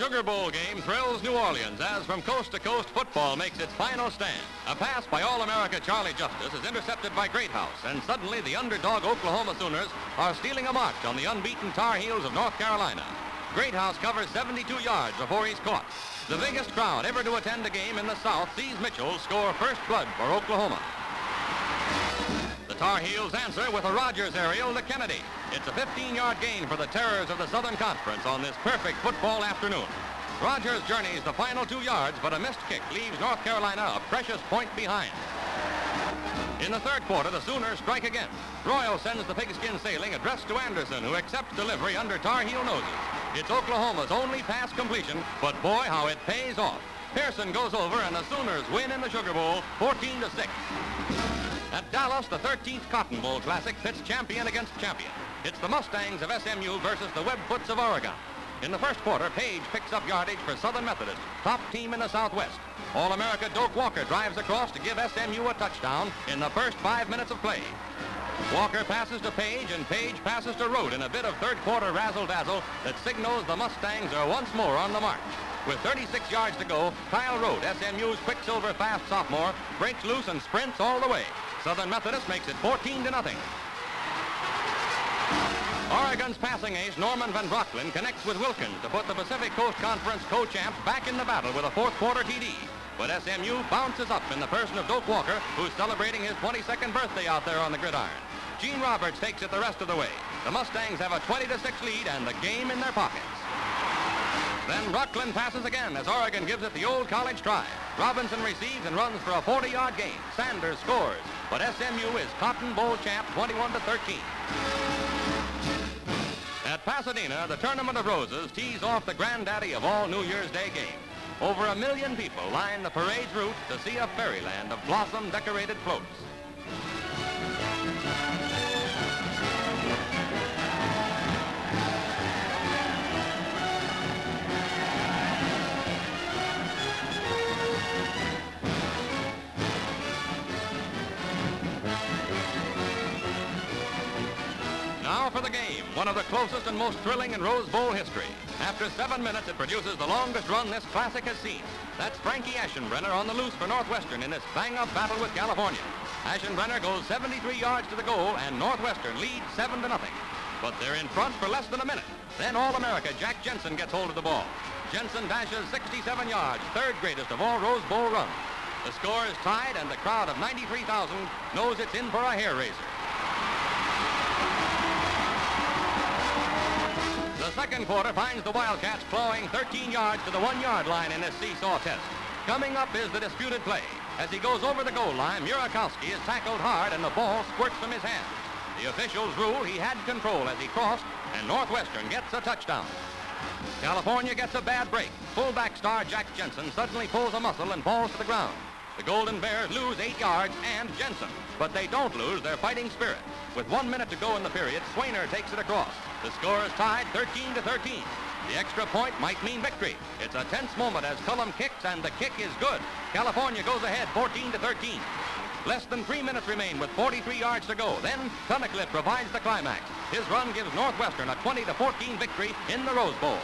Sugar Bowl game thrills New Orleans as from coast to coast football makes its final stand. A pass by All-America Charlie Justice is intercepted by Greathouse, and suddenly the underdog Oklahoma Sooners are stealing a march on the unbeaten Tar Heels of North Carolina. Greathouse covers 72 yards before he's caught. The biggest crowd ever to attend a game in the South sees Mitchell score first blood for Oklahoma. The Tar Heels answer with a Rogers aerial to Kennedy. It's a 15-yard gain for the terrors of the Southern Conference on this perfect football afternoon. Rogers journeys the final 2 yards, but a missed kick leaves North Carolina a precious point behind. In the third quarter, the Sooners strike again. Royal sends the pigskin sailing addressed to Anderson, who accepts delivery under Tar Heel noses. It's Oklahoma's only pass completion, but boy, how it pays off. Pearson goes over, and the Sooners win in the Sugar Bowl, 14-6. At Dallas, the 13th Cotton Bowl Classic pits champion against champion. It's the Mustangs of SMU versus the Webfoots of Oregon. In the first quarter, Page picks up yardage for Southern Methodist, top team in the Southwest. All-America Doak Walker drives across to give SMU a touchdown in the first 5 minutes of play. Walker passes to Page, and Page passes to Road in a bit of third quarter razzle-dazzle that signals the Mustangs are once more on the march. With 36 yards to go, Kyle Road, SMU's quicksilver fast sophomore, breaks loose and sprints all the way. Southern Methodist makes it 14-0. Oregon's passing ace, Norman Van Brocklin, connects with Wilkins to put the Pacific Coast Conference co-champs back in the battle with a fourth quarter TD. But SMU bounces up in the person of Doak Walker, who's celebrating his 22nd birthday out there on the gridiron. Gene Roberts takes it the rest of the way. The Mustangs have a 20-6 lead and the game in their pockets. Then Brocklin passes again as Oregon gives it the old college try. Robinson receives and runs for a 40-yard gain. Sanders scores, but SMU is Cotton Bowl champ 21-13. At Pasadena, the Tournament of Roses tees off the granddaddy of all New Year's Day games. Over 1 million people line the parade's route to see a fairyland of blossom-decorated floats. Now for the game, one of the closest and most thrilling in Rose Bowl history. After 7 minutes, it produces the longest run this classic has seen. That's Frankie Ashenbrenner on the loose for Northwestern in this bang-up battle with California. Ashenbrenner goes 73 yards to the goal, and Northwestern leads 7-0. But they're in front for less than a minute. Then All-America Jack Jensen gets hold of the ball. Jensen dashes 67 yards, third greatest of all Rose Bowl runs. The score is tied, and the crowd of 93,000 knows it's in for a hair raiser. The second quarter finds the Wildcats clawing 13 yards to the 1-yard line in this seesaw test. Coming up is the disputed play. As he goes over the goal line, Murakowski is tackled hard and the ball squirts from his hands. The officials rule he had control as he crossed, and Northwestern gets a touchdown. California gets a bad break. Fullback star Jack Jensen suddenly pulls a muscle and falls to the ground. The Golden Bears lose 8 yards and Jensen, but they don't lose their fighting spirit. With 1 minute to go in the period, Swainer takes it across. The score is tied 13-13. The extra point might mean victory. It's a tense moment as Cullum kicks, and the kick is good. California goes ahead 14-13. Less than 3 minutes remain with 43 yards to go. Then Tunnicliffe provides the climax. His run gives Northwestern a 20-14 victory in the Rose Bowl.